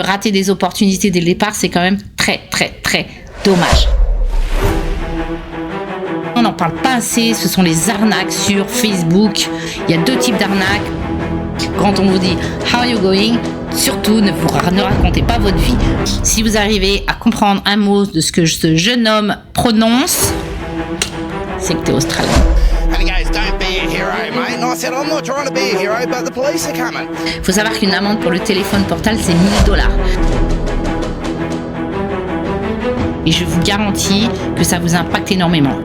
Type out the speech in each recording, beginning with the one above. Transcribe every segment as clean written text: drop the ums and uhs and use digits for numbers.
Rater des opportunités dès le départ, c'est quand même très dommage. On n'en parle pas assez, ce sont les arnaques sur Facebook. Il y a 2 types d'arnaques. Quand on vous dit « How are you going ?», surtout ne racontez pas votre vie. Si vous arrivez à comprendre un mot de ce que ce jeune homme prononce, c'est que t'es australien. Il faut savoir qu'une amende pour le téléphone portable, c'est $1000. Et je vous garantis que ça vous impacte énormément.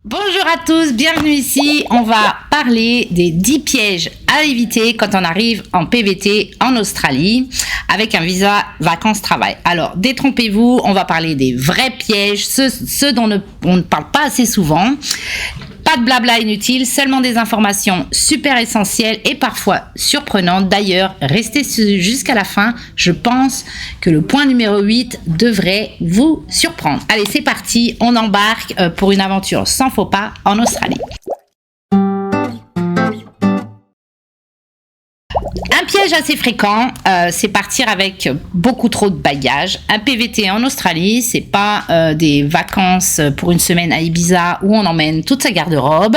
Bonjour à tous, bienvenue ici. On va parler des 10 pièges à éviter quand on arrive en PVT en Australie avec un visa vacances-travail. Alors, détrompez-vous, on va parler des vrais pièges, ceux dont on ne parle pas assez souvent. Pas de blabla inutile, seulement des informations super essentielles et parfois surprenantes. D'ailleurs, restez jusqu'à la fin. Je pense que le point numéro 8 devrait vous surprendre. Allez, c'est parti, on embarque pour une aventure sans faux pas en Australie. Un piège assez fréquent, c'est partir avec beaucoup trop de bagages. Un PVT en Australie, c'est pas des vacances pour une semaine à Ibiza où on emmène toute sa garde-robe.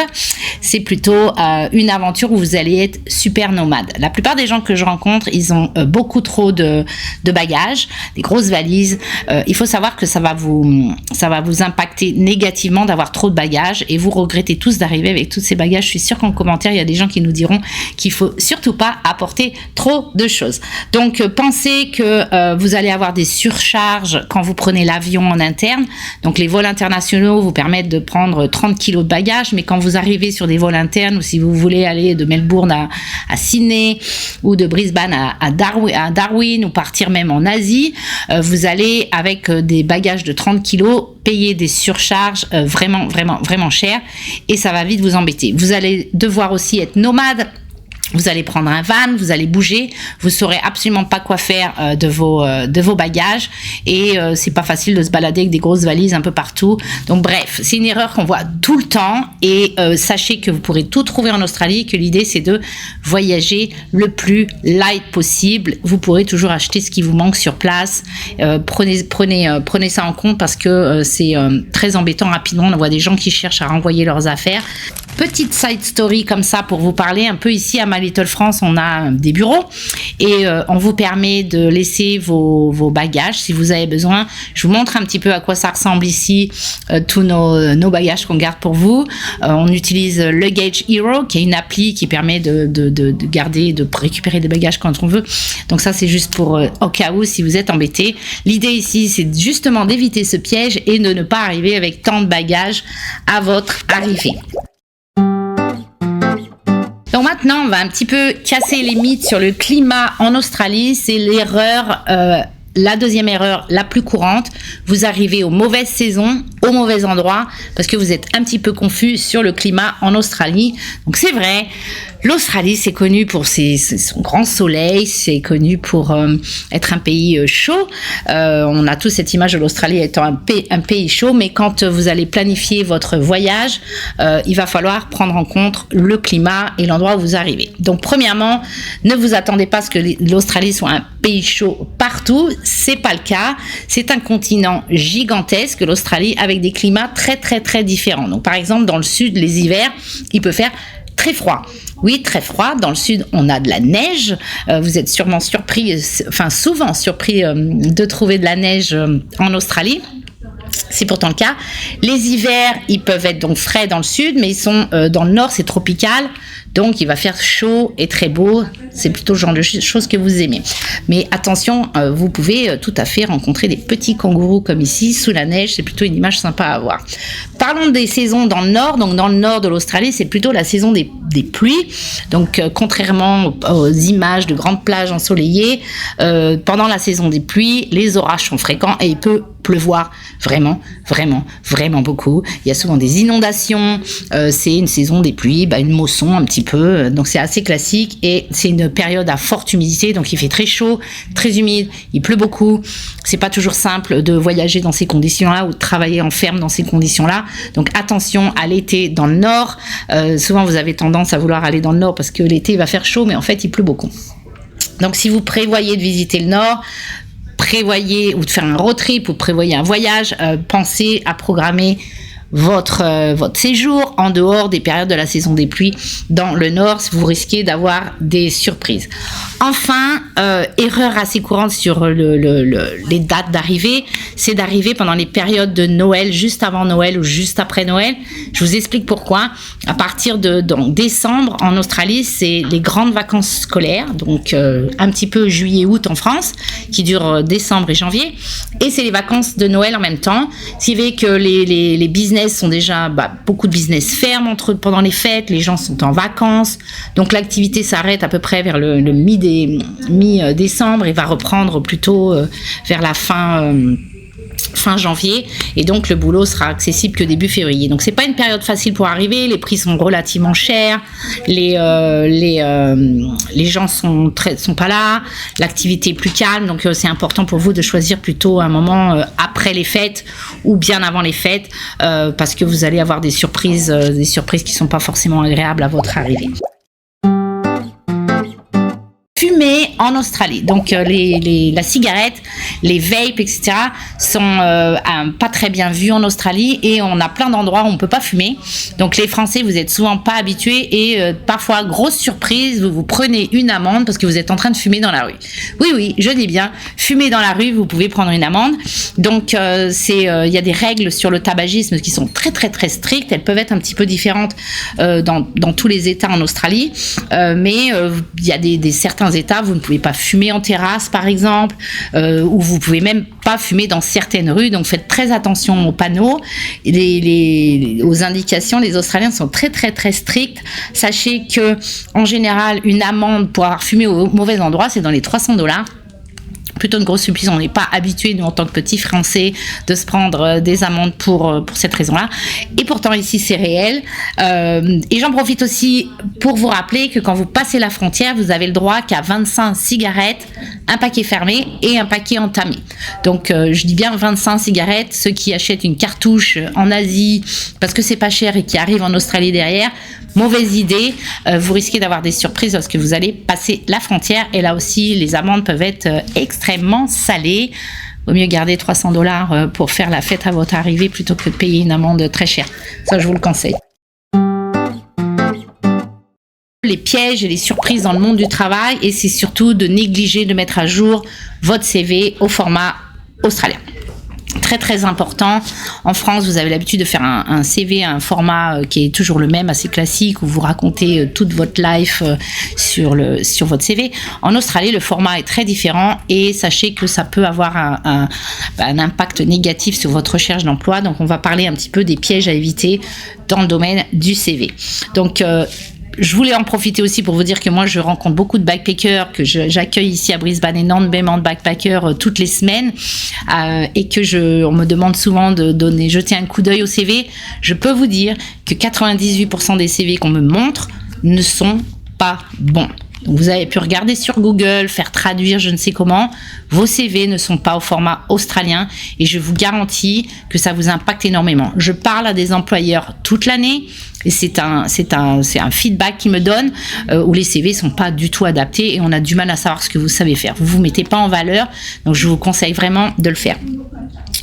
C'est plutôt une aventure où vous allez être super nomade. La plupart des gens que je rencontre, ils ont beaucoup trop de bagages, des grosses valises. Il faut savoir que ça va vous impacter négativement d'avoir trop de bagages et vous regrettez tous d'arriver avec tous ces bagages. Je suis sûre qu'en commentaire, il y a des gens qui nous diront qu'il faut surtout pas apporter trop de choses. Donc pensez que vous allez avoir des surcharges quand vous prenez l'avion en interne. Donc les vols internationaux vous permettent de prendre 30 kilos de bagages, mais quand vous arrivez sur des vols internes ou si vous voulez aller de Melbourne à Sydney ou de Brisbane à Darwin ou partir même en Asie, vous allez avec des bagages de 30 kilos payer des surcharges vraiment chères et ça va vite vous embêter. Vous allez devoir aussi être nomade. Vous allez prendre un van, vous allez bouger, vous saurez absolument pas quoi faire de vos bagages et c'est pas facile de se balader avec des grosses valises un peu partout. Donc bref, c'est une erreur qu'on voit tout le temps et sachez que vous pourrez tout trouver en Australie, que l'idée c'est de voyager le plus light possible. Vous pourrez toujours acheter ce qui vous manque sur place. Prenez ça en compte parce que c'est très embêtant rapidement. On voit des gens qui cherchent à renvoyer leurs affaires. Petite side story comme ça pour vous parler un peu ici à My Little France, on a des bureaux et on vous permet de laisser vos bagages si vous avez besoin. Je vous montre un petit peu à quoi ça ressemble ici, tous nos bagages qu'on garde pour vous. On utilise Luggage Hero qui est une appli qui permet de garder, de récupérer des bagages quand on veut. Donc ça c'est juste pour au cas où si vous êtes embêté. L'idée ici c'est justement d'éviter ce piège et de ne pas arriver avec tant de bagages à votre arrivée. Donc maintenant, on va un petit peu casser les mythes sur le climat en Australie. C'est l'erreur, la deuxième erreur la plus courante. Vous arrivez aux mauvaises saisons, au mauvais endroit, parce que vous êtes un petit peu confus sur le climat en Australie. Donc c'est vrai, l'Australie c'est connu pour son grand soleil, c'est connu pour être un pays chaud. On a tous cette image de l'Australie étant un pays chaud, mais quand vous allez planifier votre voyage, il va falloir prendre en compte le climat et l'endroit où vous arrivez. Donc premièrement, ne vous attendez pas à ce que l'Australie soit un pays chaud partout, c'est pas le cas. C'est un continent gigantesque, l'Australie, avec des climats très différents. Donc par exemple dans le sud, les hivers, il peut faire très froid. Oui, très froid. Dans le sud, on a de la neige. Vous êtes sûrement souvent surpris de trouver de la neige en Australie. C'est pourtant le cas. Les hivers, ils peuvent être donc frais dans le sud, mais ils sont dans le nord, c'est tropical. Donc, il va faire chaud et très beau. C'est plutôt le genre de choses que vous aimez. Mais attention, vous pouvez tout à fait rencontrer des petits kangourous comme ici, sous la neige. C'est plutôt une image sympa à voir. Parlons des saisons dans le nord. Donc, dans le nord de l'Australie, c'est plutôt la saison des pluies. Donc, contrairement aux images de grandes plages ensoleillées, pendant la saison des pluies, les orages sont fréquents et il peut pleuvoir vraiment, vraiment, vraiment beaucoup. Il y a souvent des inondations. C'est une saison des pluies, une mousson un petit peu. Donc c'est assez classique et c'est une période à forte humidité. Donc il fait très chaud, très humide. Il pleut beaucoup. C'est pas toujours simple de voyager dans ces conditions-là ou de travailler en ferme dans ces conditions-là. Donc attention à l'été dans le nord. Souvent vous avez tendance à vouloir aller dans le nord parce que l'été il va faire chaud, mais en fait il pleut beaucoup. Donc si vous prévoyez de visiter le nord, prévoyez ou de faire un road trip ou prévoyez un voyage, pensez à programmer votre séjour en dehors des périodes de la saison des pluies dans le nord, vous risquez d'avoir des surprises. Enfin, erreur assez courante sur les dates d'arrivée, c'est d'arriver pendant les périodes de Noël, juste avant Noël ou juste après Noël. Je vous explique pourquoi. À partir de décembre, en Australie, c'est les grandes vacances scolaires, donc un petit peu juillet-août en France, qui durent décembre et janvier, et c'est les vacances de Noël en même temps, ce qui fait que les business sont déjà, beaucoup de business ferment pendant les fêtes, les gens sont en vacances, donc l'activité s'arrête à peu près vers le mi-décembre et va reprendre plutôt vers la fin janvier, et donc le boulot sera accessible que début février. Donc c'est pas une période facile pour arriver, les prix sont relativement chers, les gens sont pas là, l'activité est plus calme, donc c'est important pour vous de choisir plutôt un moment après les fêtes ou bien avant les fêtes, parce que vous allez avoir des surprises qui sont pas forcément agréables à votre arrivée. Fumer en Australie. Donc la cigarette, les vapes, etc. sont pas très bien vus en Australie, et on a plein d'endroits où on peut pas fumer. Donc les Français, vous êtes souvent pas habitués, et parfois, grosse surprise, vous prenez une amende parce que vous êtes en train de fumer dans la rue. Oui, je dis bien, fumer dans la rue, vous pouvez prendre une amende. Donc il y a des règles sur le tabagisme qui sont très très très strictes. Elles peuvent être un petit peu différentes dans tous les États en Australie, mais il y a certains États, vous ne pouvez pas fumer en terrasse par exemple, ou vous pouvez même pas fumer dans certaines rues, donc faites très attention aux panneaux, aux indications. Les Australiens sont très très très stricts. Sachez que en général, une amende pour avoir fumé au mauvais endroit, c'est dans les $300. Plutôt une grosse surprise. On n'est pas habitué, nous, en tant que petits Français, de se prendre des amendes pour cette raison-là. Et pourtant, ici, c'est réel. Et j'en profite aussi pour vous rappeler que quand vous passez la frontière, vous avez le droit qu'à 25 cigarettes, un paquet fermé et un paquet entamé. Donc, je dis bien 25 cigarettes. Ceux qui achètent une cartouche en Asie, parce que c'est pas cher et qui arrivent en Australie derrière, mauvaise idée, vous risquez d'avoir des surprises lorsque vous allez passer la frontière, et là aussi les amendes peuvent être extrêmement salées. Vaut mieux garder $300 pour faire la fête à votre arrivée plutôt que de payer une amende très chère. Ça, je vous le conseille. Les pièges et les surprises dans le monde du travail, et c'est surtout de négliger de mettre à jour votre CV au format australien. Très très important. En France, vous avez l'habitude de faire un CV, un format qui est toujours le même, assez classique, où vous racontez toute votre life sur votre CV. En Australie, le format est très différent, et sachez que ça peut avoir un impact négatif sur votre recherche d'emploi. Donc on va parler un petit peu des pièges à éviter dans le domaine du CV. Donc je voulais en profiter aussi pour vous dire que moi, je rencontre beaucoup de backpackers que j'accueille ici à Brisbane, énormément de backpackers toutes les semaines, et que on me demande souvent de jeter un coup d'œil au CV. Je peux vous dire que 98% des CV qu'on me montre ne sont pas bons. Donc vous avez pu regarder sur Google, faire traduire je ne sais comment, vos CV ne sont pas au format australien, et je vous garantis que ça vous impacte énormément. Je parle à des employeurs toute l'année, et c'est un feedback qu'ils me donnent, où les CV sont pas du tout adaptés et on a du mal à savoir ce que vous savez faire. Vous mettez pas en valeur, donc je vous conseille vraiment de le faire.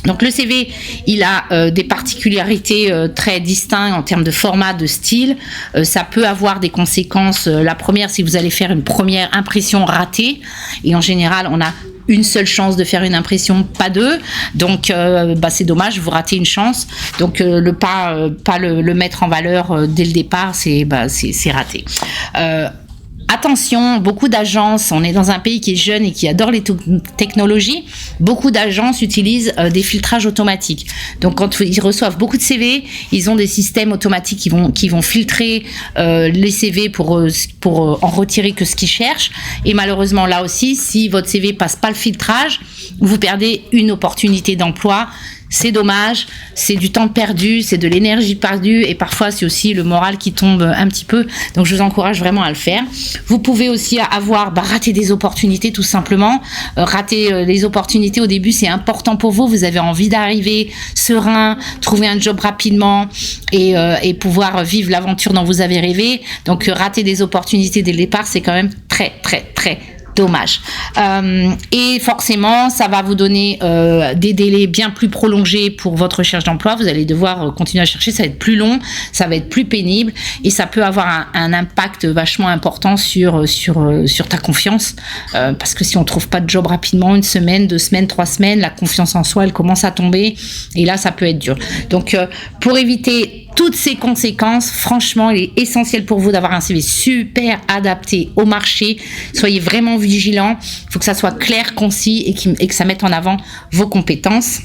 Donc le CV, il a des particularités très distinctes en termes de format, de style. Ça peut avoir des conséquences. La première, si vous allez faire une première impression ratée, et en général, on a une seule chance de faire une impression, pas deux. Donc c'est dommage, vous ratez une chance. Donc pas le mettre en valeur dès le départ, c'est raté. Attention, beaucoup d'agences, on est dans un pays qui est jeune et qui adore les technologies, beaucoup d'agences utilisent des filtrages automatiques. Donc quand ils reçoivent beaucoup de CV, ils ont des systèmes automatiques qui vont filtrer les CV pour en retirer que ce qu'ils cherchent. Et malheureusement là aussi, si votre CV passe pas le filtrage, vous perdez une opportunité d'emploi. C'est dommage, c'est du temps perdu, c'est de l'énergie perdue et parfois c'est aussi le moral qui tombe un petit peu. Donc je vous encourage vraiment à le faire. Vous pouvez aussi rater des opportunités tout simplement. Rater les opportunités au début, c'est important pour vous. Vous avez envie d'arriver serein, trouver un job rapidement et pouvoir vivre l'aventure dont vous avez rêvé. Donc rater des opportunités dès le départ, c'est quand même très très très dommage. Et forcément, ça va vous donner des délais bien plus prolongés pour votre recherche d'emploi. Vous allez devoir continuer à chercher, ça va être plus long, ça va être plus pénible et ça peut avoir un impact vachement important sur ta confiance. Parce que si on trouve pas de job rapidement, 1 semaine, 2 semaines, 3 semaines, la confiance en soi, elle commence à tomber et là, ça peut être dur. Donc, pour éviter toutes ces conséquences, franchement, il est essentiel pour vous d'avoir un CV super adapté au marché. Soyez vraiment vigilants. Il faut que ça soit clair, concis et que ça mette en avant vos compétences.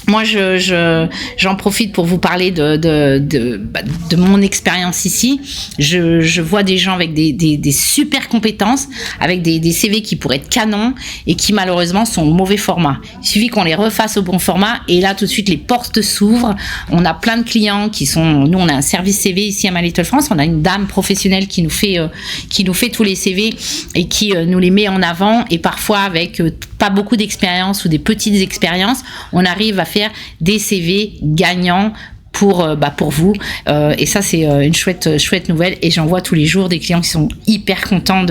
Moi, j'en profite pour vous parler de mon expérience ici. Je vois des gens avec des super compétences, avec des CV qui pourraient être canons et qui malheureusement sont au mauvais format. Il suffit qu'on les refasse au bon format et là tout de suite les portes s'ouvrent. On a plein de clients nous on a un service CV ici à My Little France. On a une dame professionnelle qui nous fait tous les CV et qui nous les met en avant et parfois avec pas beaucoup d'expérience ou des petites expériences, on arrive à faire des CV gagnants pour vous et ça c'est une chouette nouvelle et j'en vois tous les jours des clients qui sont hyper contents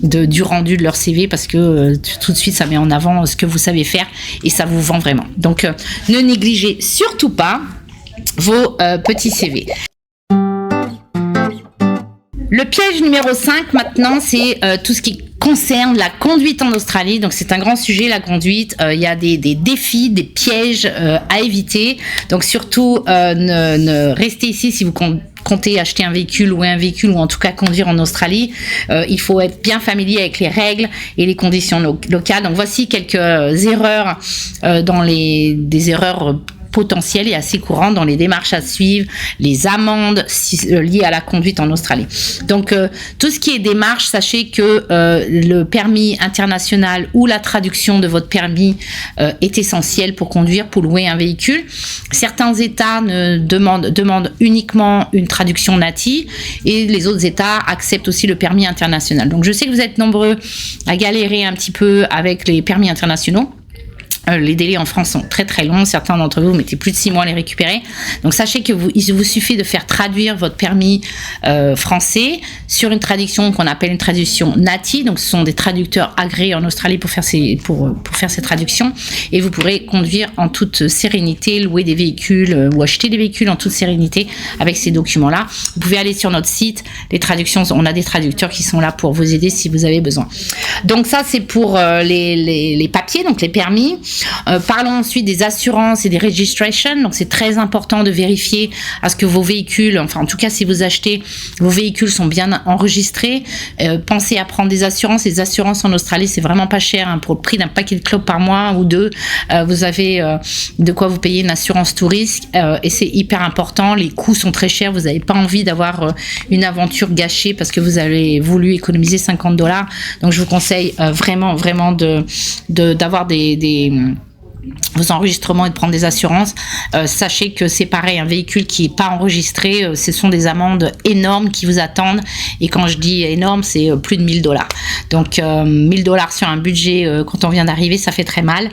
du rendu de leur CV parce que tout de suite ça met en avant ce que vous savez faire et ça vous vend vraiment. Donc ne négligez surtout pas vos petits CV. Le piège numéro 5 maintenant, c'est tout ce qui concerne la conduite en Australie. Donc c'est un grand sujet, la conduite. Il y a des défis, des pièges à éviter. Donc surtout, ne restez ici si vous comptez acheter un véhicule, louer un véhicule ou en tout cas conduire en Australie. Il faut être bien familier avec les règles et les conditions locales. Donc voici quelques erreurs des erreurs potentiel et assez courant dans les démarches à suivre, les amendes liées à la conduite en Australie. Donc, tout ce qui est démarche, sachez que le permis international ou la traduction de votre permis est essentiel pour conduire, pour louer un véhicule. Certains États demandent uniquement une traduction NATI et les autres États acceptent aussi le permis international. Donc, je sais que vous êtes nombreux à galérer un petit peu avec les permis internationaux. Les délais en France sont très très longs. Certains d'entre vous mettez plus de 6 mois à les récupérer. Donc sachez que il vous suffit de faire traduire votre permis français sur une traduction qu'on appelle une traduction NATI. Donc ce sont des traducteurs agréés en Australie pour faire ces traductions. Et vous pourrez conduire en toute sérénité, louer des véhicules ou acheter des véhicules en toute sérénité avec ces documents-là. Vous pouvez aller sur notre site. Les traductions, on a des traducteurs qui sont là pour vous aider si vous avez besoin. Donc ça c'est pour les papiers, donc les permis. Parlons ensuite des assurances et des registrations. Donc c'est très important de vérifier à ce que vos véhicules, enfin en tout cas si vous achetez, vos véhicules sont bien enregistrés. Pensez à prendre des assurances. Les assurances en Australie c'est vraiment pas cher pour le prix d'un paquet de clopes par mois ou 2. Vous avez de quoi vous payer une assurance tout risque et c'est hyper important. Les coûts sont très chers. Vous n'avez pas envie d'avoir une aventure gâchée parce que vous avez voulu économiser $50. Donc je vous conseille vraiment d'avoir vos enregistrements et de prendre des assurances. Sachez que c'est pareil, un véhicule qui n'est pas enregistré, ce sont des amendes énormes qui vous attendent. Et quand je dis énorme, c'est plus de $1000. Donc $1000 sur un budget quand on vient d'arriver, ça fait très mal.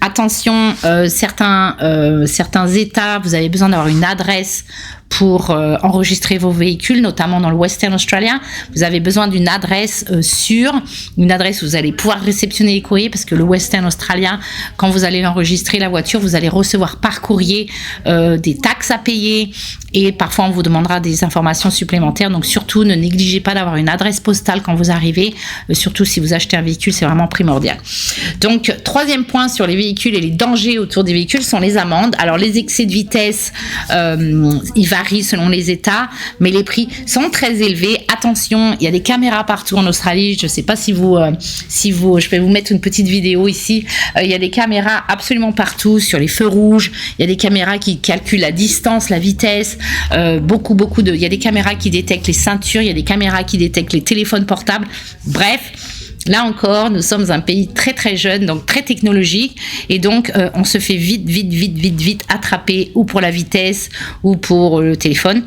Attention, certains États, vous avez besoin d'avoir une adresse pour enregistrer vos véhicules, notamment dans le Western Australia. Vous avez besoin d'une adresse sûre, une adresse où vous allez pouvoir réceptionner les courriers, parce que le Western Australia, quand vous allez l'enregistrer, la voiture, vous allez recevoir par courrier des taxes à payer et parfois on vous demandera des informations supplémentaires. Donc surtout, ne négligez pas d'avoir une adresse postale quand vous arrivez, surtout si vous achetez un véhicule, c'est vraiment primordial. Donc, troisième point sur les véhicules et les dangers autour des véhicules sont les amendes. Alors les excès de vitesse, ils varient varie selon les États, mais les prix sont très élevés. Attention, il y a des caméras partout en Australie. Je ne sais pas si vous, je vais vous mettre une petite vidéo ici. Il y a des caméras absolument partout sur les feux rouges. Il y a des caméras qui calculent la distance, la vitesse. Il y a des caméras qui détectent les ceintures. Il y a des caméras qui détectent les téléphones portables. Bref. Là encore, nous sommes un pays très très jeune, donc très technologique, et donc on se fait vite attraper, ou pour la vitesse ou pour le téléphone.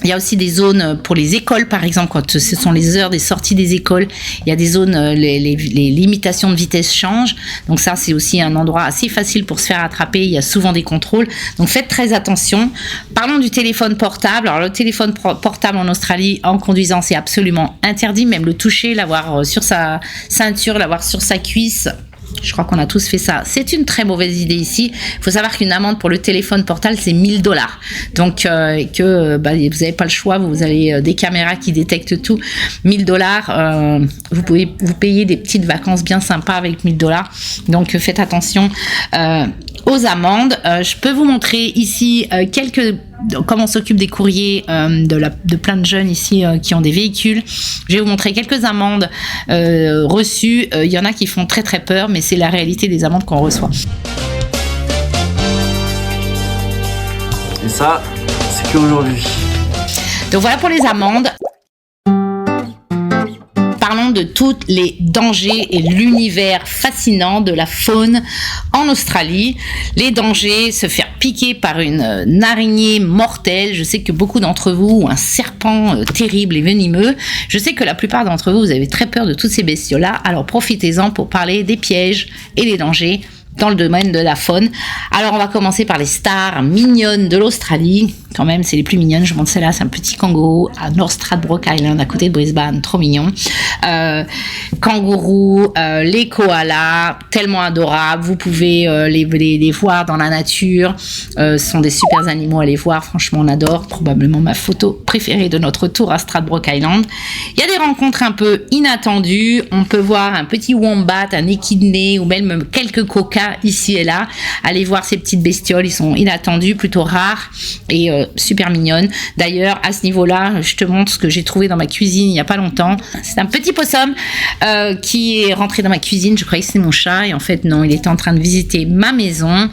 Il y a aussi des zones pour les écoles, par exemple, quand ce sont les heures des sorties des écoles, il y a des zones, les limitations de vitesse changent. Donc ça, c'est aussi un endroit assez facile pour se faire attraper. Il y a souvent des contrôles. Donc faites très attention. Parlons du téléphone portable. Alors le téléphone portable en Australie, en conduisant, c'est absolument interdit. Même le toucher, l'avoir sur sa ceinture, l'avoir sur sa cuisse. Je crois qu'on a tous fait ça. C'est une très mauvaise idée ici. Il faut savoir qu'une amende pour le téléphone portable, c'est $1000. Donc, vous n'avez pas le choix. Vous avez des caméras qui détectent tout. $1000. Vous pouvez vous payer des petites vacances bien sympas avec $1000. Donc, faites attention aux amendes. Je peux vous montrer ici comment on s'occupe des courriers de plein de jeunes ici qui ont des véhicules. Je vais vous montrer quelques amendes reçues. Il y en a qui font très très peur, mais c'est la réalité des amendes qu'on reçoit. Et ça, c'est qu'aujourd'hui. Donc voilà pour les amendes. Parlons de tous les dangers et l'univers fascinant de la faune en Australie. Les dangers, se faire piquer par une araignée mortelle. Je sais que beaucoup d'entre vous, ou un serpent terrible et venimeux. Je sais que la plupart d'entre vous, vous avez très peur de toutes ces bestioles-là. Alors profitez-en pour parler des pièges et des dangers dans le domaine de la faune. Alors on va commencer par les stars mignonnes de l'Australie. Quand même, c'est les plus mignonnes. Je montre celle-là, c'est un petit kangourou à North Stradbroke Island, à côté de Brisbane, trop mignon. Kangourous, les koalas, tellement adorables. Vous pouvez les voir dans la nature. Ce sont des super animaux à les voir. Franchement, on adore. Probablement ma photo préférée de notre tour à Stradbroke Island. Il y a des rencontres un peu inattendues. On peut voir un petit wombat, un échidné ou même quelques coquas ici et là. Allez voir ces petites bestioles. Ils sont inattendus, plutôt rares et super mignonne. D'ailleurs, à ce niveau-là, je te montre ce que j'ai trouvé dans ma cuisine il n'y a pas longtemps. C'est un petit possum qui est rentré dans ma cuisine. Je croyais que c'était mon chat et en fait non, il était en train de visiter ma maison.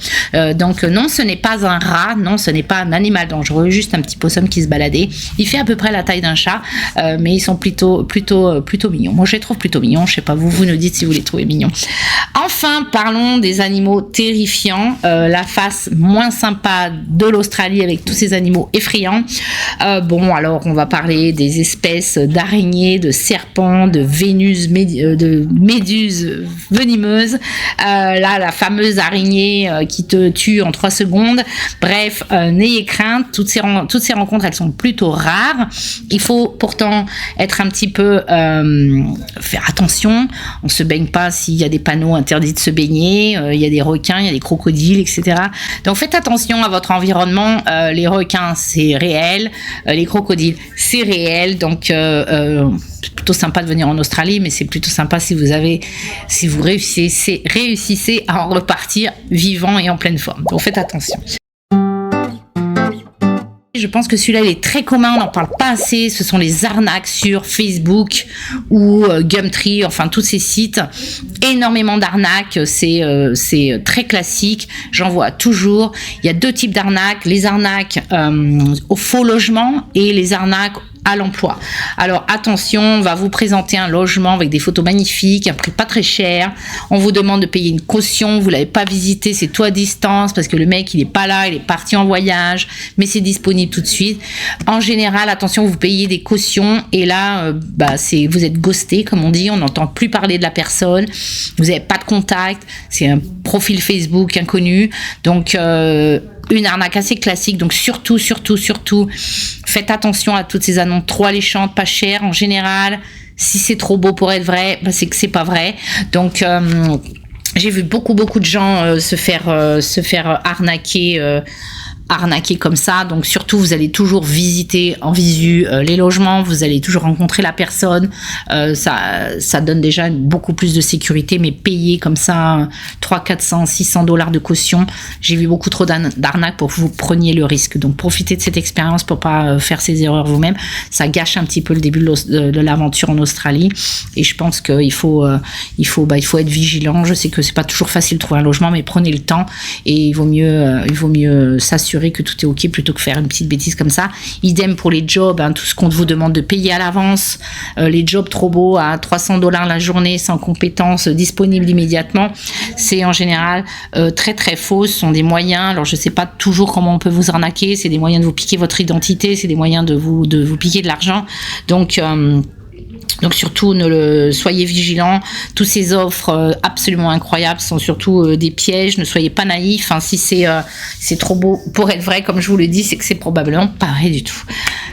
Donc non, ce n'est pas un rat, non, ce n'est pas un animal dangereux, juste un petit possum qui se baladait. Il fait à peu près la taille d'un chat, mais ils sont plutôt mignons. Moi, je les trouve plutôt mignons. Je sais pas, vous nous dites si vous les trouvez mignons. Enfin, parlons des animaux terrifiants. La face moins sympa de l'Australie avec tous ces animaux effrayants. Alors on va parler des espèces d'araignées, de serpents, de méduses venimeuses. Là, la fameuse araignée qui te tue en 3 secondes. Bref, n'ayez crainte. Toutes ces rencontres, elles sont plutôt rares. Il faut pourtant être un petit peu faire attention. On se baigne pas s'il y a des panneaux interdits de se baigner. Il y a des requins, il y a des crocodiles, etc. Donc faites attention à votre environnement. Les requins, c'est réel. Les crocodiles, c'est réel. Donc, c'est plutôt sympa de venir en Australie, mais c'est plutôt sympa si vous réussissez à en repartir vivant et en pleine forme. Donc, faites attention. Je pense que celui-là, il est très commun, on n'en parle pas assez. Ce sont les arnaques sur Facebook ou Gumtree, enfin tous ces sites. Énormément d'arnaques, c'est très classique. J'en vois toujours. Il y a 2 types d'arnaques. Les arnaques au faux logement et les arnaques à l'emploi. Alors attention, on va vous présenter un logement avec des photos magnifiques, un prix pas très cher. On vous demande de payer une caution, vous l'avez pas visité, c'est tout à distance parce que le mec il est pas là, il est parti en voyage, mais c'est disponible tout de suite. En général, attention, vous payez des cautions et là, vous êtes ghosté comme on dit, on n'entend plus parler de la personne, vous n'avez pas de contact, c'est un profil Facebook inconnu, donc une arnaque assez classique. Donc surtout, faites attention à toutes ces annonces trop alléchantes, pas chères en général. Si c'est trop beau pour être vrai, c'est que c'est pas vrai. Donc j'ai vu beaucoup de gens se faire arnaquer arnaquer comme ça. Donc surtout, vous allez toujours visiter en visu les logements, vous allez toujours rencontrer la personne. Ça donne déjà beaucoup plus de sécurité, mais payer comme ça 300, 400, 600 $ de caution, j'ai vu beaucoup trop d'arnaques pour que vous preniez le risque. Donc profitez de cette expérience pour pas faire ces erreurs vous-même. Ça gâche un petit peu le début de l'aventure en Australie, et je pense qu'il faut être vigilant. Je sais que c'est pas toujours facile de trouver un logement, mais prenez le temps, et il vaut mieux s'assurer que tout est ok plutôt que faire une petite bêtise comme ça. Idem pour les jobs, tout ce qu'on vous demande de payer à l'avance, les jobs trop beaux à 300 $ la journée sans compétences disponibles immédiatement, c'est en général très très faux. Ce sont des moyens, alors je sais pas toujours comment on peut vous arnaquer, c'est des moyens de vous piquer votre identité, c'est des moyens de vous piquer de l'argent. Donc surtout, soyez vigilants. Toutes ces offres absolument incroyables sont surtout des pièges. Ne soyez pas naïfs. Si c'est trop beau pour être vrai, comme je vous le dis, c'est que c'est probablement pas vrai du tout.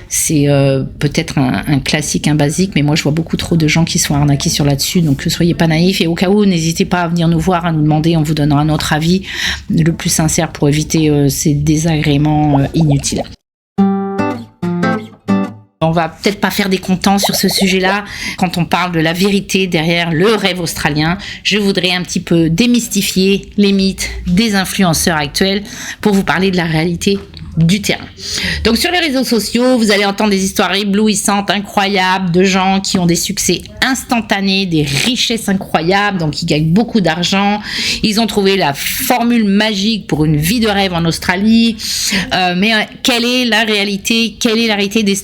C'est peut-être un classique, un basique, mais moi je vois beaucoup trop de gens qui sont arnaqués sur là-dessus. Donc soyez pas naïfs, et au cas où, n'hésitez pas à venir nous voir, à nous demander. On vous donnera notre avis le plus sincère pour éviter ces désagréments inutiles. On va peut-être pas faire des contents sur ce sujet-là. Quand on parle de la vérité derrière le rêve australien, je voudrais un petit peu démystifier les mythes des influenceurs actuels pour vous parler de la réalité du terrain. Donc sur les réseaux sociaux, vous allez entendre des histoires éblouissantes, incroyables, de gens qui ont des succès instantanés, des richesses incroyables, donc ils gagnent beaucoup d'argent. Ils ont trouvé la formule magique pour une vie de rêve en Australie. Mais quelle est la réalité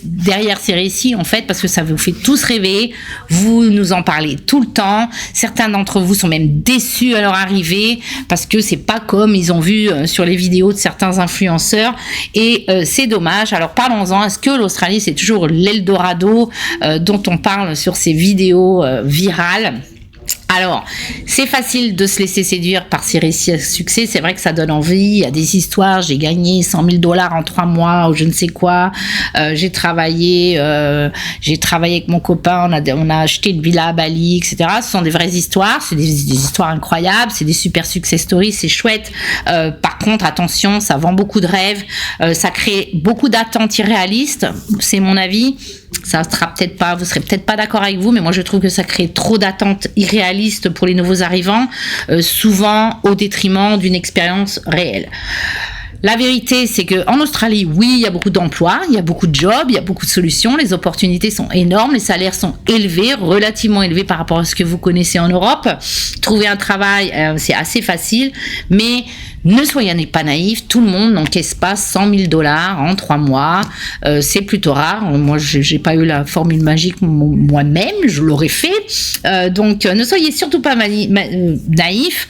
derrière ces récits, en fait, parce que ça vous fait tous rêver. Vous nous en parlez tout le temps. Certains d'entre vous sont même déçus à leur arrivée parce que c'est pas comme ils ont vu sur les vidéos de certains influenceurs. Et c'est dommage. Alors parlons-en. Est-ce que l'Australie, c'est toujours l'Eldorado dont on parle sur ces vidéos virales? Alors, c'est facile de se laisser séduire par ces récits à succès. C'est vrai que ça donne envie. Il y a des histoires. J'ai gagné 100 000 $ en 3 mois ou je ne sais quoi. J'ai travaillé avec mon copain. On a acheté une villa à Bali, etc. Ce sont des vraies histoires. C'est des histoires incroyables. C'est des super success stories. C'est chouette. Par contre, attention, ça vend beaucoup de rêves. Ça crée beaucoup d'attentes irréalistes. C'est mon avis. Ça sera peut-être pas, vous serez peut-être pas d'accord avec vous, mais moi je trouve que ça crée trop d'attentes irréalistes pour les nouveaux arrivants, souvent au détriment d'une expérience réelle. La vérité, c'est que en Australie, oui, il y a beaucoup d'emplois, il y a beaucoup de jobs, il y a beaucoup de solutions, les opportunités sont énormes, les salaires sont élevés, relativement élevés par rapport à ce que vous connaissez en Europe. Trouver un travail, c'est assez facile, mais ne soyez pas naïfs, tout le monde n'encaisse pas 100 000 $ en 3 mois, c'est plutôt rare. Moi, j'ai pas eu la formule magique moi-même, je l'aurais fait. Donc, ne soyez surtout pas naïfs.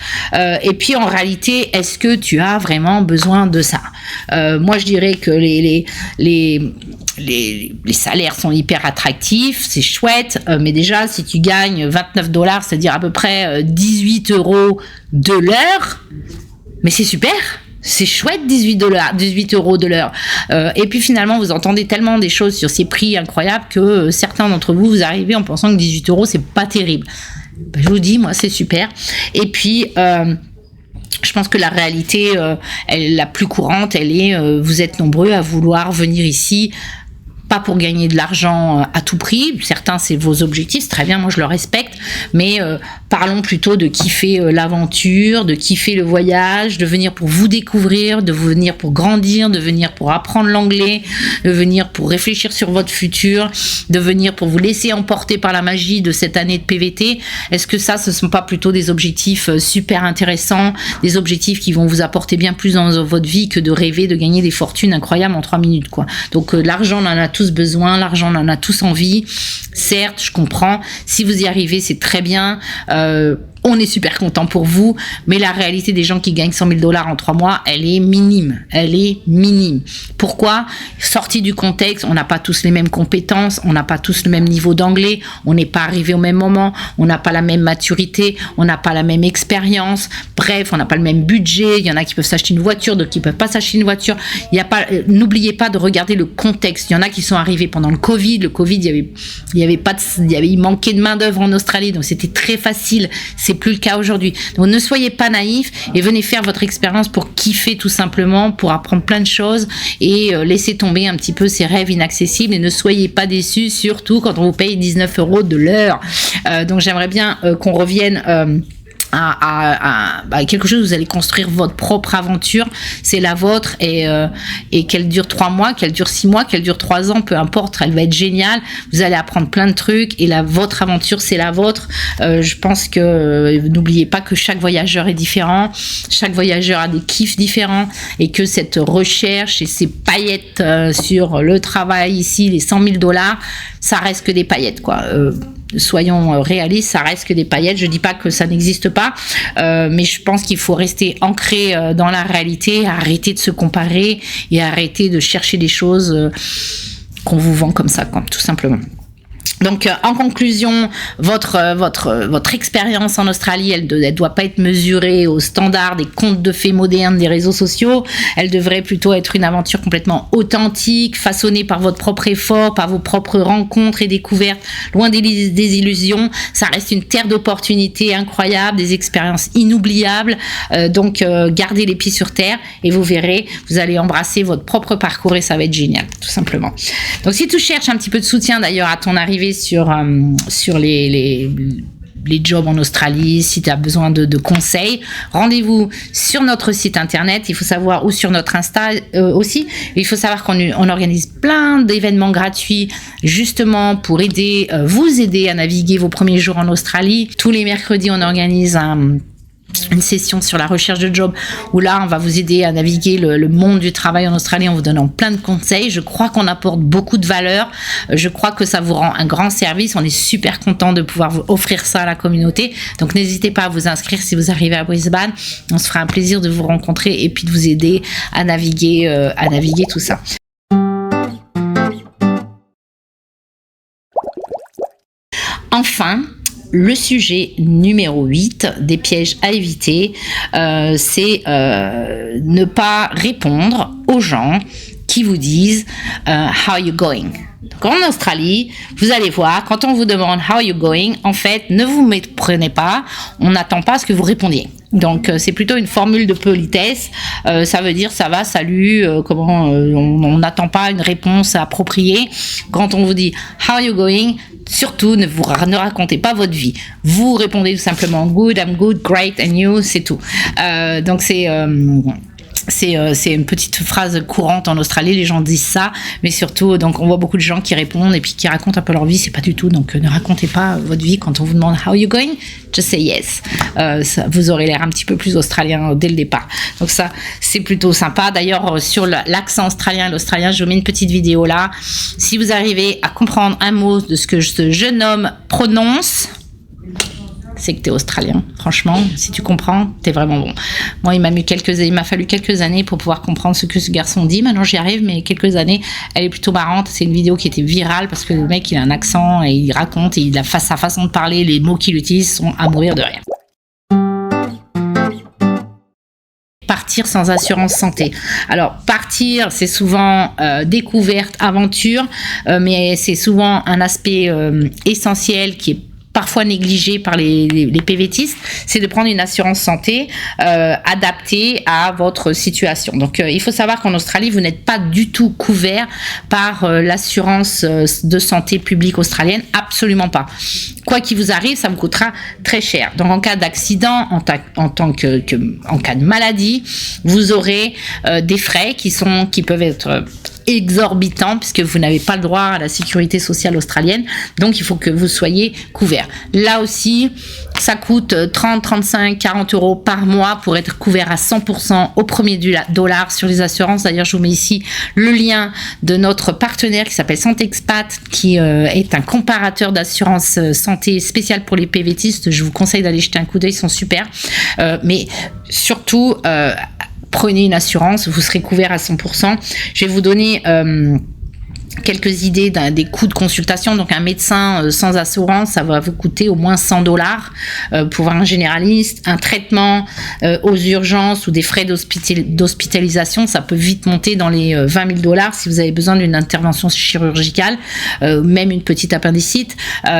Et puis, en réalité, est-ce que tu as vraiment besoin de ça? Moi, je dirais que les salaires sont hyper attractifs, c'est chouette, mais déjà, si tu gagnes 29 $, c'est-à-dire à peu près 18 € de l'heure, mais c'est super, c'est chouette, 18 € de l'heure. Et puis finalement, vous entendez tellement des choses sur ces prix incroyables que certains d'entre vous, vous arrivez en pensant que 18 €, c'est pas terrible. Je vous dis, moi, c'est super. Et puis, je pense que la réalité, la plus courante, elle est, vous êtes nombreux à vouloir venir ici, pas pour gagner de l'argent à tout prix. Certains, c'est vos objectifs, c'est très bien, moi je le respecte, mais parlons plutôt de kiffer l'aventure, de kiffer le voyage, de venir pour vous découvrir, de venir pour grandir, de venir pour apprendre l'anglais, de venir pour réfléchir sur votre futur, de venir pour vous laisser emporter par la magie de cette année de PVT. Est-ce que ça, ce ne sont pas plutôt des objectifs super intéressants, des objectifs qui vont vous apporter bien plus dans votre vie que de rêver de gagner des fortunes incroyables en 3 minutes, quoi. Donc l'argent, on en a tous besoin, l'argent, on en a tous envie. Certes, je comprends. Si vous y arrivez, c'est très bien. On est super content pour vous, mais la réalité des gens qui gagnent 100 000 $ en 3 mois, elle est minime. Elle est minime. Pourquoi? Sorti du contexte, on n'a pas tous les mêmes compétences, on n'a pas tous le même niveau d'anglais, on n'est pas arrivé au même moment, on n'a pas la même maturité, on n'a pas la même expérience. bref, on n'a pas le même budget. Il y en a qui peuvent s'acheter une voiture, d'autres qui peuvent pas s'acheter une voiture. N'oubliez pas de regarder le contexte. Il y en a qui sont arrivés pendant le Covid. Le Covid, il manquait de main d'œuvre en Australie, donc c'était très facile. C'est plus le cas aujourd'hui. Donc ne soyez pas naïfs et venez faire votre expérience pour kiffer tout simplement, pour apprendre plein de choses et laisser tomber un petit peu ces rêves inaccessibles et ne soyez pas déçus, surtout quand on vous paye 19 € de l'heure. Donc j'aimerais bien qu'on revienne à quelque chose où vous allez construire votre propre aventure, c'est la vôtre et qu'elle dure 3 mois, qu'elle dure 6 mois, qu'elle dure 3 ans, peu importe, elle va être géniale, vous allez apprendre plein de trucs et votre aventure c'est la vôtre. Je pense que n'oubliez pas que chaque voyageur est différent, chaque voyageur a des kiffs différents et que cette recherche et ces paillettes sur le travail ici, les 100 000 $, ça reste que des paillettes quoi. Soyons réalistes, ça reste que des paillettes. Je dis pas que ça n'existe pas, mais je pense qu'il faut rester ancré dans la réalité, arrêter de se comparer et arrêter de chercher des choses qu'on vous vend comme ça, quoi, tout simplement. Donc, en conclusion, votre expérience en Australie, elle doit pas être mesurée aux standards des contes de fées modernes des réseaux sociaux. Elle devrait plutôt être une aventure complètement authentique, façonnée par votre propre effort, par vos propres rencontres et découvertes, loin des illusions. Ça reste une terre d'opportunités incroyables, des expériences inoubliables. Donc, gardez les pieds sur terre et vous verrez, vous allez embrasser votre propre parcours et ça va être génial, tout simplement. Donc, si tu cherches un petit peu de soutien d'ailleurs à ton arrivée sur les jobs en Australie, si tu as besoin de conseils, rendez-vous sur notre site internet, il faut savoir, ou sur notre Insta aussi, il faut savoir qu'on organise plein d'événements gratuits justement pour vous aider à naviguer vos premiers jours en Australie. Tous les mercredis, on organise une session sur la recherche de job où là on va vous aider à naviguer le monde du travail en Australie en vous donnant plein de conseils. Je crois qu'on apporte beaucoup de valeur, je crois que ça vous rend un grand service, on est super content de pouvoir vous offrir ça à la communauté, donc n'hésitez pas à vous inscrire si vous arrivez à Brisbane, on se fera un plaisir de vous rencontrer et puis de vous aider à naviguer tout ça. Enfin, le sujet numéro 8 des pièges à éviter, c'est ne pas répondre aux gens qui vous disent how you going. Donc en Australie, vous allez voir, quand on vous demande how you going, en fait, ne vous méprenez pas, on n'attend pas à ce que vous répondiez. Donc c'est plutôt une formule de politesse, ça veut dire ça va, salut, on n'attend pas une réponse appropriée. Quand on vous dit how you going, surtout ne racontez pas votre vie. Vous répondez tout simplement good, I'm good, great, and you, c'est tout. Donc c'est une petite phrase courante en Australie, les gens disent ça, mais surtout, donc on voit beaucoup de gens qui répondent et puis qui racontent un peu leur vie, c'est pas du tout, donc ne racontez pas votre vie quand on vous demande how you going, just say yes. Vous aurez l'air un petit peu plus australien dès le départ. Donc ça, c'est plutôt sympa. D'ailleurs, sur l'accent australien et l'australien, je vous mets une petite vidéo là. Si vous arrivez à comprendre un mot de ce que ce jeune homme prononce, c'est que t'es australien. Franchement, si tu comprends, t'es vraiment bon. Moi, il m'a fallu quelques années pour pouvoir comprendre ce que ce garçon dit. Maintenant, j'y arrive, mais quelques années, elle est plutôt marrante. C'est une vidéo qui était virale parce que le mec, il a un accent et il raconte et sa façon de parler, les mots qu'il utilise sont à mourir de rire. Partir sans assurance santé. Alors, partir, c'est souvent découverte, aventure, mais c'est souvent un aspect essentiel qui est parfois négligé par les PVTistes, c'est de prendre une assurance santé adaptée à votre situation. Donc, il faut savoir qu'en Australie, vous n'êtes pas du tout couvert par l'assurance de santé publique australienne, absolument pas. Quoi qu'il vous arrive, ça vous coûtera très cher. Donc, en cas d'accident, en cas de maladie, vous aurez des frais qui peuvent être exorbitant puisque vous n'avez pas le droit à la sécurité sociale australienne, donc il faut que vous soyez couvert. Là aussi, ça coûte 30, 35, 40 euros par mois pour être couvert à 100% au premier dollar sur les assurances. D'ailleurs, je vous mets ici le lien de notre partenaire qui s'appelle Santexpat, qui est un comparateur d'assurance santé spécial pour les PVTistes. Je vous conseille d'aller jeter un coup d'œil, ils sont super. Mais surtout, prenez une assurance, vous serez couvert à 100%. Je vais vous donner quelques idées des coûts de consultation. Donc un médecin sans assurance, ça va vous coûter au moins 100 $ pour voir un généraliste. Un traitement aux urgences ou des frais d'hospitalisation, ça peut vite monter dans les 20 000 $ si vous avez besoin d'une intervention chirurgicale, même une petite appendicite.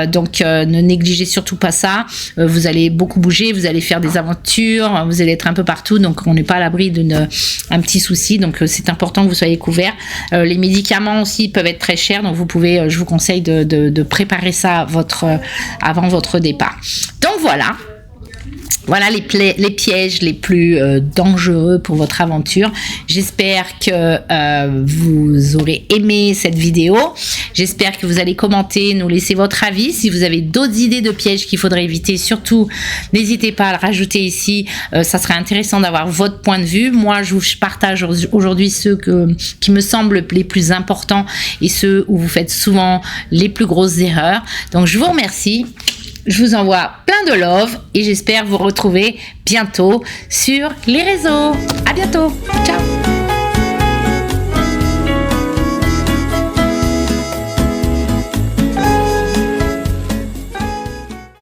Donc ne négligez surtout pas ça. Vous allez beaucoup bouger, vous allez faire des aventures, vous allez être un peu partout, donc on n'est pas à l'abri d'un petit souci. Donc c'est important que vous soyez couverts. Les médicaments aussi peuvent être très chers, donc vous pouvez, je vous conseille de préparer ça avant votre départ. Donc voilà les pièges les plus dangereux pour votre aventure. J'espère que vous aurez aimé cette vidéo. J'espère que vous allez commenter, nous laisser votre avis. Si vous avez d'autres idées de pièges qu'il faudrait éviter, surtout n'hésitez pas à le rajouter ici. Ça serait intéressant d'avoir votre point de vue. Moi, je partage aujourd'hui ceux qui me semblent les plus importants et ceux où vous faites souvent les plus grosses erreurs. Donc je vous remercie. Je vous envoie plein de love et j'espère vous retrouver bientôt sur les réseaux. À bientôt. Ciao.